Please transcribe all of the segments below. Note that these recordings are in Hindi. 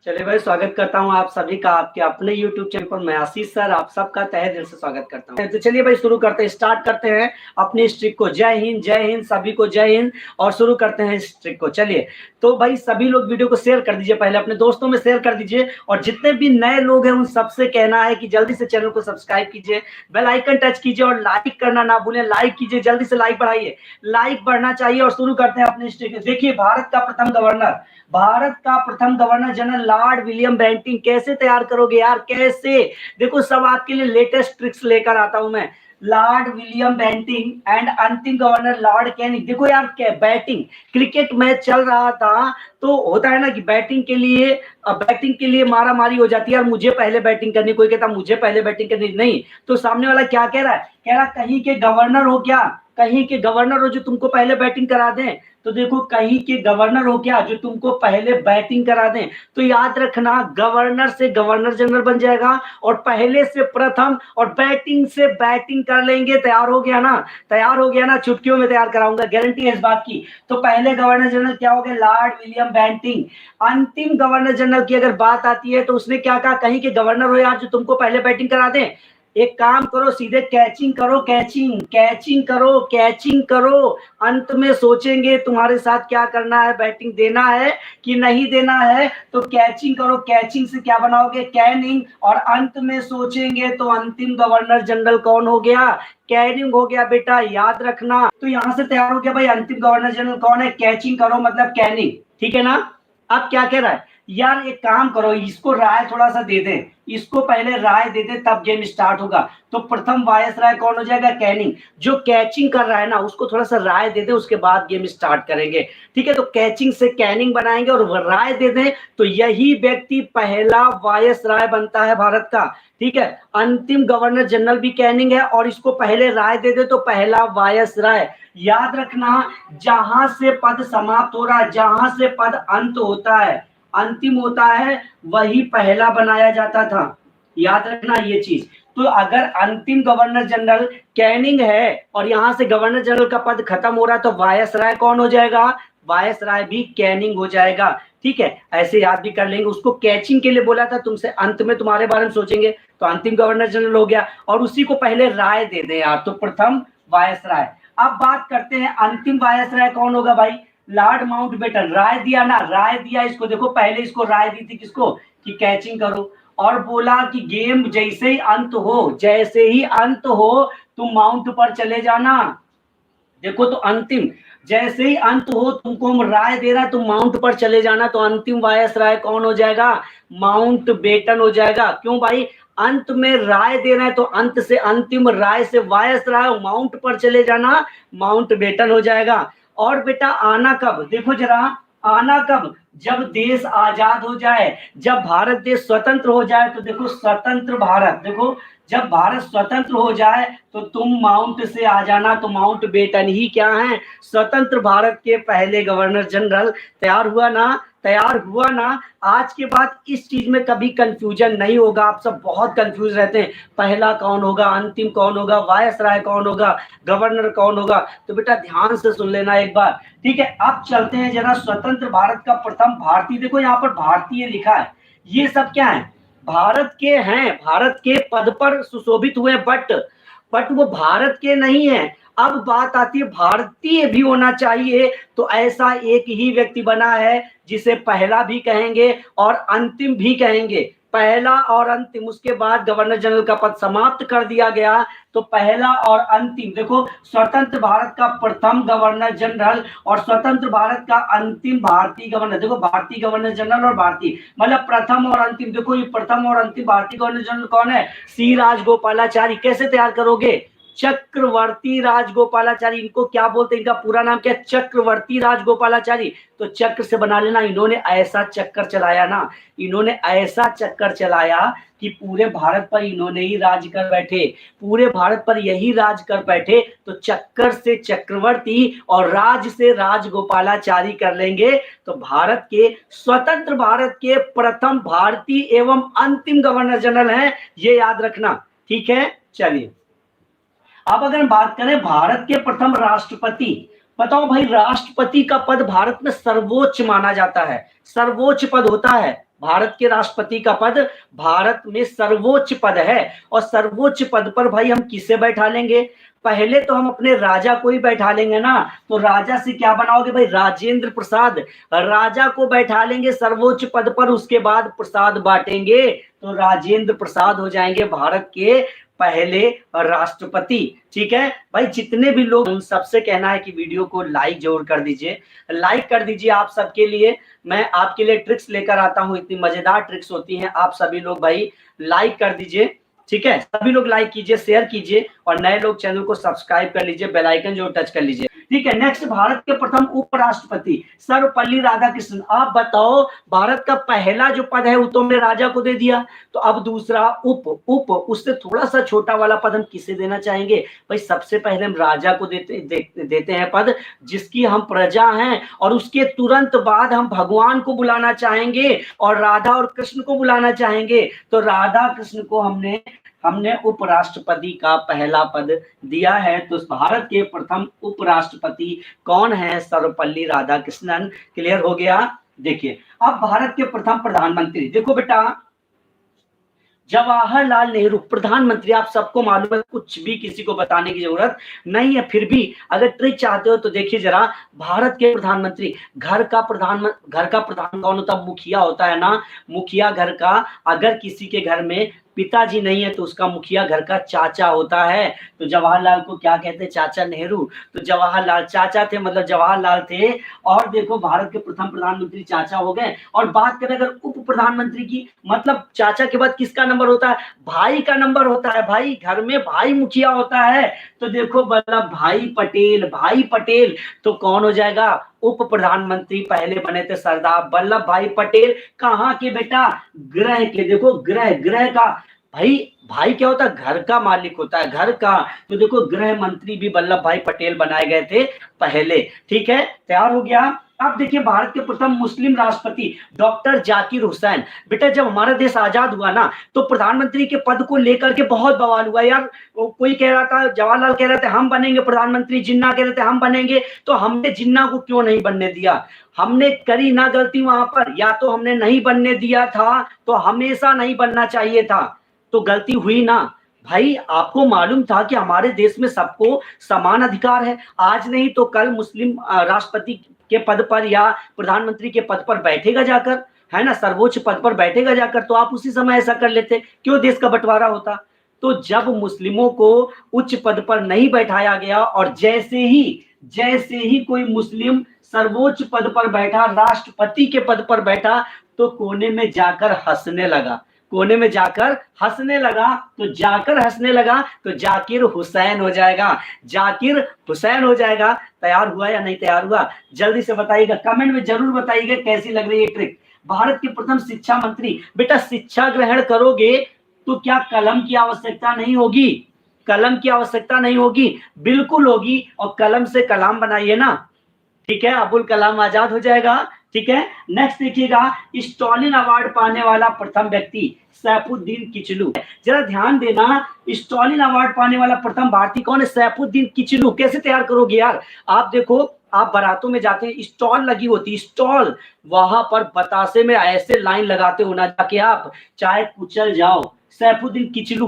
चलिए भाई, स्वागत करता हूँ आप सभी का आपके अपने YouTube चैनल पर। मैं आशीष सर आप सबका तहे दिल से स्वागत करता हूँ। तो चलिए भाई, शुरू करते हैं, स्टार्ट करते हैं अपनी इस ट्रिक को। जय हिंद सभी को, जय हिंद। और शुरू करते हैं इस ट्रिक को। चलिए, तो भाई सभी लोग वीडियो को शेयर कर दीजिए, पहले अपने दोस्तों में शेयर कर दीजिए। और जितने भी नए लोग हैं उन सबसे कहना है कि जल्दी से चैनल को सब्सक्राइब कीजिए, बेल आइकन टच कीजिए और लाइक करना ना भूलें। लाइक कीजिए, जल्दी से लाइक बढ़ाइए, लाइक बढ़ना चाहिए। और शुरू करते हैं अपनी इस ट्रिक। देखिए, भारत का प्रथम governor general Lord William Bentinck कैसे तैयार करोगे यार, कैसे? देखो, सब आपके लिए लेटेस्ट ट्रिक्स लेकर आता हूं मैं। लॉर्ड विलियम बेंटिंक एंड अंतिम गवर्नर लॉर्ड कैनिंग। देखो यार, क्या बैटिंग, क्रिकेट मैच चल रहा था तो होता है ना कि बैटिंग के लिए मारा मारी हो जाती है। यार मुझे पहले बैटिंग करनी, कोई कहता मुझे पहले बैटिंग करनी, नहीं तो सामने वाला क्या कह रहा है? कह रहा कहीं के गवर्नर हो क्या, कहीं के गवर्नर हो जो तुमको पहले बैटिंग करा दें। तो देखो, कहीं के गवर्नर हो क्या जो तुमको पहले बैटिंग करा दें। तो याद रखना, गवर्नर से गवर्नर जनरल बन जाएगा और पहले से प्रथम और बैटिंग से बैटिंग कर लेंगे। तैयार हो गया ना? तैयार हो गया ना? चुटकियों में तैयार कराऊंगा, गारंटी है इस बात की। तो पहले गवर्नर जनरल क्या हो गए? Lord William Bentinck. अंतिम गवर्नर जनरल की अगर बात आती है तो उसने क्या कहा? कहीं के गवर्नर हो यार जो तुमको पहले बैटिंग करा दें। एक काम करो, सीधे कैचिंग करो, कैचिंग करो। अंत में सोचेंगे तुम्हारे साथ क्या करना है, बैटिंग देना है कि नहीं देना है। तो कैचिंग करो, कैचिंग से क्या बनाओगे? कैनिंग। और अंत में सोचेंगे तो अंतिम गवर्नर जनरल कौन हो गया? कैनिंग हो गया बेटा, याद रखना। तो यहां से तैयार हो गया भाई, अंतिम गवर्नर जनरल कौन है? कैचिंग करो मतलब कैनिंग, ठीक है ना? अब क्या कह रहा है यार, एक काम करो, इसको राय थोड़ा सा दे दें, इसको पहले राय दे दे तब गेम स्टार्ट होगा। तो प्रथम वायसराय कौन हो जाएगा? कैनिंग। जो कैचिंग कर रहा है ना उसको थोड़ा सा राय दे दे, उसके बाद गेम स्टार्ट करेंगे, ठीक है? तो कैचिंग से कैनिंग बनाएंगे और राय दे दें तो यही व्यक्ति पहला वायसराय बनता है भारत का, ठीक है? अंतिम गवर्नर जनरल भी कैनिंग है और इसको पहले राय दे दे तो पहला वायसराय। याद रखना, जहां से पद समाप्त हो रहा है, जहां से पद अंत होता है, अंतिम होता है, वही पहला बनाया जाता था। याद रखना ये चीज। तो अगर अंतिम गवर्नर जनरल कैनिंग है और यहां से गवर्नर जनरल का पद खत्म हो रहा है तो वायसराय कौन हो जाएगा? वायसराय भी कैनिंग हो जाएगा, ठीक है? ऐसे याद भी कर लेंगे। उसको कैचिंग के लिए बोला था तुमसे, अंत में तुम्हारे बारे में सोचेंगे। तो अंतिम गवर्नर जनरल हो गया और उसी को पहले राय दे दे यार, तो प्रथम वायसराय। अब बात करते हैं अंतिम वायसराय कौन होगा भाई? Lord Mountbatten. राय दिया ना, राय दिया इसको। देखो, पहले इसको राय दी थी किसको? कि कैचिंग करो, और बोला कि गेम जैसे ही अंत हो तुम माउंट पर चले जाना। देखो, तो अंतिम जैसे ही अंत हो तुमको हम राय दे रहा है, तुम माउंट पर चले जाना। तो अंतिम वायसराय कौन हो जाएगा? माउंटबेटन हो जाएगा। क्यों भाई? अंत में राय दे रहे हैं तो अंत से अंतिम, राय से वायसराय, माउंट पर चले जाना, माउंटबेटन हो जाएगा। और बेटा आना कब? देखो जरा, आना कब? जब देश आजाद हो जाए, जब भारत देश स्वतंत्र हो जाए। तो देखो, स्वतंत्र भारत, देखो जब भारत स्वतंत्र हो जाए तो तुम माउंट से आ जाना। तो माउंटबेटन ही क्या है? स्वतंत्र भारत के पहले गवर्नर जनरल। तैयार हुआ ना? तैयार हुआ ना? आज के बाद इस चीज में कभी कंफ्यूजन नहीं होगा। आप सब बहुत कंफ्यूज रहते हैं, पहला कौन होगा, अंतिम कौन होगा, वायसराय कौन होगा, गवर्नर कौन होगा। तो बेटा ध्यान से सुन लेना एक बार, ठीक है? अब चलते हैं जरा स्वतंत्र भारत का प्रथम भारतीय। देखो यहाँ पर भारतीय लिखा है, ये सब क्या है? भारत के हैं, भारत के पद पर सुशोभित हुए, बट वो भारत के नहीं है। अब बात आती है भारतीय भी होना चाहिए, तो ऐसा एक ही व्यक्ति बना है जिसे पहला भी कहेंगे और अंतिम भी कहेंगे। पहला और अंतिम, उसके बाद गवर्नर जनरल का पद समाप्त कर दिया गया। तो पहला और अंतिम, देखो, स्वतंत्र भारत का प्रथम गवर्नर जनरल और स्वतंत्र भारत का अंतिम भारतीय गवर्नर। देखो, भारतीय गवर्नर जनरल और भारतीय मतलब प्रथम और अंतिम। देखो, ये प्रथम और अंतिम भारतीय गवर्नर जनरल कौन है? सी राजगोपालाचारी। कैसे तैयार करोगे? चक्रवर्ती राजगोपालाचारी। इनको क्या बोलते हैं? इनका पूरा नाम क्या है? चक्रवर्ती राजगोपालाचारी। तो चक्र से बना लेना। इन्होंने ऐसा चक्कर चलाया ना, इन्होंने ऐसा चक्कर चलाया कि पूरे भारत पर इन्होंने ही राज कर बैठे, पूरे भारत पर यही राज कर बैठे। तो चक्कर से चक्रवर्ती और राज से राजगोपालाचारी कर लेंगे। तो भारत के, स्वतंत्र भारत के प्रथम भारतीय एवं अंतिम गवर्नर जनरल हैं, ये याद रखना, ठीक है? चलिए, अब अगर हम बात करें भारत के प्रथम राष्ट्रपति, बताओ भाई, राष्ट्रपति का पद भारत में सर्वोच्च माना जाता है, सर्वोच्च पद होता है भारत के राष्ट्रपति का पद भारत में सर्वोच्च पद है, और सर्वोच्च पद पर भाई हम किसे बैठा लेंगे? पहले तो हम अपने राजा को ही बैठा लेंगे ना। तो राजा से क्या बनाओगे भाई? राजेंद्र प्रसाद। राजा को बैठा लेंगे सर्वोच्च पद पर, उसके बाद प्रसाद बांटेंगे तो राजेंद्र प्रसाद हो जाएंगे भारत के पहले राष्ट्रपति। ठीक है भाई, जितने भी लोग, उन सबसे कहना है कि वीडियो को लाइक जरूर कर दीजिए, लाइक कर दीजिए। आप सबके लिए मैं आपके लिए ट्रिक्स लेकर आता हूं, इतनी मजेदार ट्रिक्स होती हैं। आप सभी लोग भाई लाइक कर दीजिए, ठीक है? सभी लोग लाइक कीजिए, शेयर कीजिए, और नए लोग चैनल को सब्सक्राइब कर लीजिए, बेल आइकन जो टच कर लीजिए। ठीक है, नेक्स्ट, भारत के प्रथम उपराष्ट्रपति सर्वपल्ली राधाकृष्णन। आप बताओ, भारत का पहला जो पद है वो तो हमने राजा को दे दिया, तो अब दूसरा उप उससे थोड़ा सा छोटा वाला पद हम किसे देना चाहेंगे? भाई सबसे पहले हम राजा को देते हैं पद, जिसकी हम प्रजा हैं, और उसके तुरंत बाद हम भगवान को बुलाना चाहेंगे और राधा और कृष्ण को बुलाना चाहेंगे। तो राधा कृष्ण को हमने उपराष्ट्रपति का पहला पद दिया है। तो भारत के प्रथम उपराष्ट्रपति कौन है? सर्वपल्ली राधाकृष्णन। क्लियर हो गया? देखिए, अब भारत के प्रथम प्रधानमंत्री, देखो बेटा, जवाहरलाल नेहरू प्रधानमंत्री। आप सबको मालूम है, कुछ भी किसी को बताने की जरूरत नहीं है। फिर भी अगर ट्रिक चाहते हो तो देखिए जरा, भारत के प्रधानमंत्री, घर का प्रधान कौन होता है? मुखिया होता है ना। मुखिया घर का, अगर किसी के घर में पिताजी नहीं है तो उसका मुखिया घर का चाचा होता है। तो जवाहरलाल को क्या कहते हैं? चाचा नेहरू। तो जवाहरलाल चाचा थे, मतलब जवाहरलाल थे। और देखो, भारत के प्रथम प्रधानमंत्री चाचा हो गए। और बात करें अगर उप प्रधानमंत्री की, मतलब चाचा के बाद किसका नंबर होता है? भाई का नंबर होता है। भाई, घर में भाई मुखिया होता है। तो देखो, वल्लभ भाई पटेल तो कौन हो जाएगा? उप प्रधानमंत्री पहले बने थे सरदार वल्लभ भाई पटेल। कहाँ के बेटा? गृह के। देखो, गृह का भाई क्या होता है? घर का मालिक होता है, घर का। तो देखो, गृह मंत्री भी वल्लभ भाई पटेल बनाए गए थे पहले। ठीक है, तैयार हो गया? अब देखिए, भारत के प्रथम मुस्लिम राष्ट्रपति डॉक्टर जाकिर हुसैन। बेटा, जब हमारा देश आजाद हुआ ना, तो प्रधानमंत्री के पद को लेकर के बहुत बवाल हुआ यार। कोई कह रहा था, जवाहरलाल कह रहे थे हम बनेंगे प्रधानमंत्री, जिन्ना कह रहे थे हम बनेंगे। तो हमने जिन्ना को क्यों नहीं बनने दिया? हमने करी ना गलती वहां पर, या तो हमने नहीं बनने दिया था, तो हमेशा नहीं बनना चाहिए था, तो गलती हुई ना। भाई, आपको मालूम था कि हमारे देश में सबको समान अधिकार है। आज नहीं तो कल मुस्लिम राष्ट्रपति के पद पर या प्रधानमंत्री के पद पर बैठेगा जाकर, है ना, सर्वोच्च पद पर बैठेगा जाकर। तो आप उसी समय ऐसा कर लेते, क्यों देश का बंटवारा होता? तो जब मुस्लिमों को उच्च पद पर नहीं बैठाया गया, और जैसे ही कोई मुस्लिम सर्वोच्च पद पर बैठा, राष्ट्रपति के पद पर बैठा, तो कोने में जाकर हंसने लगा। तो जाकिर हुसैन हो जाएगा। तैयार हुआ या नहीं तैयार हुआ? जल्दी से बताइएगा, कमेंट में जरूर बताइएगा कैसी लग रही है ट्रिक। भारत के प्रथम शिक्षा मंत्री। बेटा, शिक्षा ग्रहण करोगे तो क्या कलम की आवश्यकता नहीं होगी? बिल्कुल होगी, और कलम से कलाम बनाइए ना। ठीक है, अबुल कलाम आजाद हो जाएगा। ठीक है, नेक्स्ट देखिएगा, स्टॉलिन अवार्ड पाने वाला प्रथम व्यक्ति सैफुद्दीन किचलू। जरा ध्यान देना, स्टॉलिन अवार्ड पाने वाला प्रथम भारतीय कौन है? सैफुद्दीन किचलू। कैसे तैयार करोगे यार? आप देखो, आप बारातों में जाते हैं, स्टॉल लगी होती, स्टॉल, वहां पर बतासे में ऐसे लाइन लगाते हो ना, जाके आप चाहे कुचल जाओ। सैफुद्दीन किचलू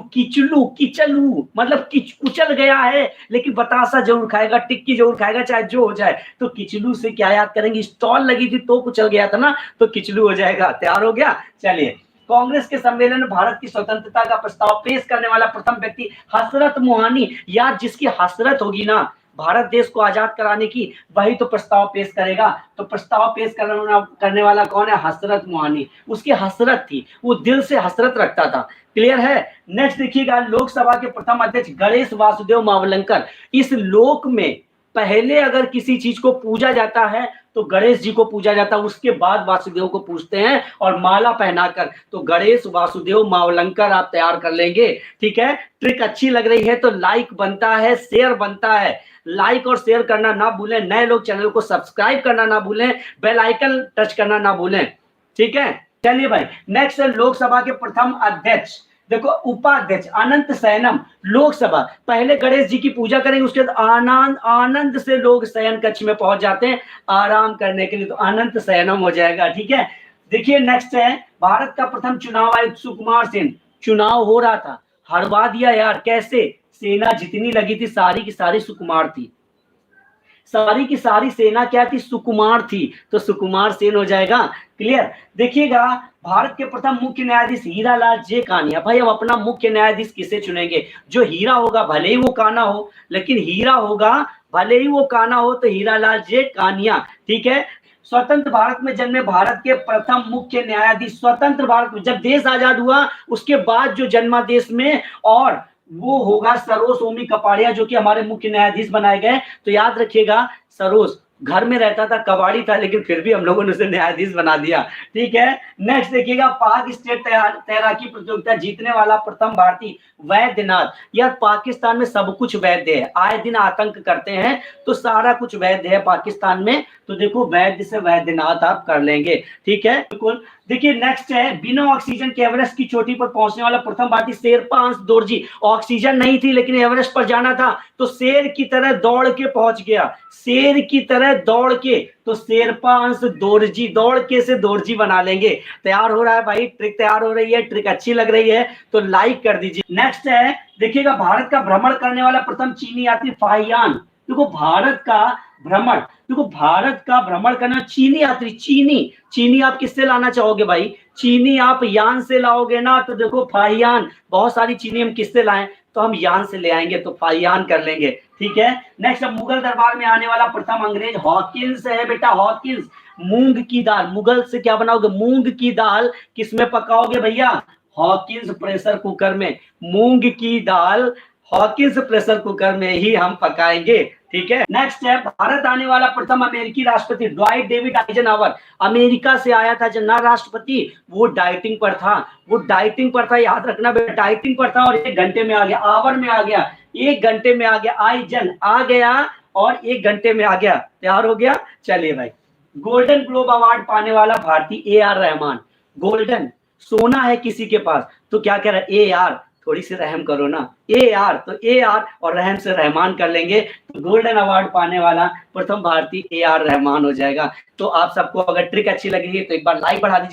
मतलब कुचल गया है, लेकिन बतासा जरूर खाएगा, टिक्की जरूर खाएगा, चाहे जो हो जाए। तो किचलू से क्या याद करेंगे? स्टॉल लगी थी तो कुचल गया था ना, तो किचलू हो जाएगा। तैयार हो गया? चलिए, कांग्रेस के सम्मेलन में भारत की स्वतंत्रता का प्रस्ताव पेश करने वाला प्रथम व्यक्ति हसरत मोहानी। यार, जिसकी हसरत होगी ना भारत देश को आजाद कराने की, वही तो प्रस्ताव पेश करेगा। तो प्रस्ताव पेश करने वाला कौन है? हसरत मोहानी। उसकी हसरत थी, वो दिल से हसरत रखता था। क्लियर है? नेक्स्ट देखिएगा, लोकसभा के प्रथम अध्यक्ष गणेश वासुदेव मावलंकर। इस लोक में पहले अगर किसी चीज को पूजा जाता है तो गणेश जी को पूजा जाता है, उसके बाद वासुदेव को पूजते हैं, और माला पहनाकर। तो गणेश वासुदेव मावलंकर आप तैयार कर लेंगे। ठीक है, ट्रिक अच्छी लग रही है तो लाइक बनता है, शेयर बनता है। लाइक और शेयर करना ना भूलें, नए लोग चैनल को सब्सक्राइब करना ना भूलें, बेल आइकन टच करना ना भूलें। ठीक है, चलिए भाई, नेक्स्ट है लोकसभा के प्रथम अध्यक्ष। देखो, उपाध्यक्ष अनंत शयनम। लोकसभा पहले गणेश जी की पूजा करेंगे, उसके बाद आनंद से लोग शयन कक्ष में पहुंच जाते हैं आराम करने के लिए, तो अनंत शयनम हो जाएगा। ठीक है, देखिए नेक्स्ट है, भारत का प्रथम चुनाव आयुक्त सुकुमार सेन। चुनाव हो रहा था, हरवा दिया यार, कैसे? सेना जितनी लगी थी सारी की सारी सुकुमार थी, सारी की सारी सेना क्या थी? सुकुमार थी, तो सुकुमार सेन हो जाएगा। क्लियर? देखिएगा, भारत के प्रथम मुख्य न्यायाधीश हीरालाल जे कानिया। भाई अब अपना मुख्य न्यायाधीश किसे चुनेंगे? जो हीरा होगा, भले ही वो काना हो, लेकिन हीरा होगा भले ही वो काना हो, तो हीरालाल जे कानिया। ठीक है। स्वतंत्र भारत में जन्मे भारत के प्रथम मुख्य न्यायाधीश, स्वतंत्र भारत में जब देश आजाद हुआ उसके बाद जो जन्मा देश में, और वो होगा सरोज ओमी कपाड़िया, जो कि हमारे मुख्य न्यायाधीश बनाए गए। तो याद रखिएगा, सरोज घर में रहता था, कबाड़ी था, लेकिन फिर भी हम लोगों ने उसे न्यायाधीश बना दिया। ठीक है। नेक्स्ट देखिएगा, पाक स्टेट तैराकी प्रतियोगिता जीतने वाला प्रथम भारतीय वैद्यनाथ। यार पाकिस्तान में सब कुछ वैद्य है, आए दिन आतंक करते हैं तो सारा कुछ वैद्य है पाकिस्तान में। तो देखो वैद्य से वैद्यनाथ आप कर लेंगे। ठीक है, बिल्कुल। देखिए नेक्स्ट है, बिना ऑक्सीजन के एवरेस्ट की चोटी पर पहुंचने वाला प्रथम भारतीय शेरपा अंश दोरजी। ऑक्सीजन नहीं थी लेकिन एवरेस्ट पर जाना था, तो शेर की तरह दौड़ के पहुंच गया, शेर की तरह दौड़ के। तो शेरपा अंश दोरजी, दौड़ के से दोरजी बना लेंगे। तैयार हो रहा है भाई, ट्रिक तैयार हो रही है, ट्रिक अच्छी लग रही है तो लाइक कर दीजिए। नेक्स्ट है, देखिएगा, भारत का भ्रमण करने वाला प्रथम चीनी यात्री फाहियान। देखो भारत का भ्रमण, देखो भारत का भ्रमण करना चीनी यात्री, चीनी आप किससे लाना चाहोगे भाई? चीनी आप यान से लाओगे ना, तो देखो फाहियान। बहुत सारी चीनी हम किससे लाएं? तो हम यान से ले आएंगे, तो फाहियान कर लेंगे। ठीक है। नेक्स्ट, मुगल दरबार में आने वाला प्रथम अंग्रेज हॉकिंस है बेटा, हॉकिंस। मूंग की दाल, मुगल से क्या बनाओगे? मूंग की दाल किसमें पकाओगे भैया? हॉकिंस प्रेशर कुकर में। मूंग की दाल हॉकिंस प्रेशर कुकर में ही हम पकाएंगे। ठीक है। नेक्स्ट है, भारत आने वाला प्रथम अमेरिकी राष्ट्रपति ड्वाइट डेविड आइजनहावर। अमेरिका से आया था जना राष्ट्रपति, वो डाइटिंग पर था, वो डाइटिंग पर था, याद रखना बेटा, डाइटिंग पर था, और 1 घंटे में आ गया, आवर में आ गया, 1 घंटे में आ गया, आइजन आ गया और 1 घंटे में आ गया, तैयार हो गया। चलिए भाई, गोल्डन ग्लोब अवार्ड पाने वाला भारतीय AR रहमान। गोल्डन, सोना है किसी के पास तो क्या कह रहा है? AR, थोड़ी सी रहम करो ना, AR, तो AR और रहम से रहमान कर लेंगे, तो गोल्डन अवार्ड पाने वाला प्रथम भारतीय AR रहमान हो जाएगा। तो आप सबको अगर ट्रिक अच्छी लगी है तो एक बार लाइक बढ़ा दीजिए।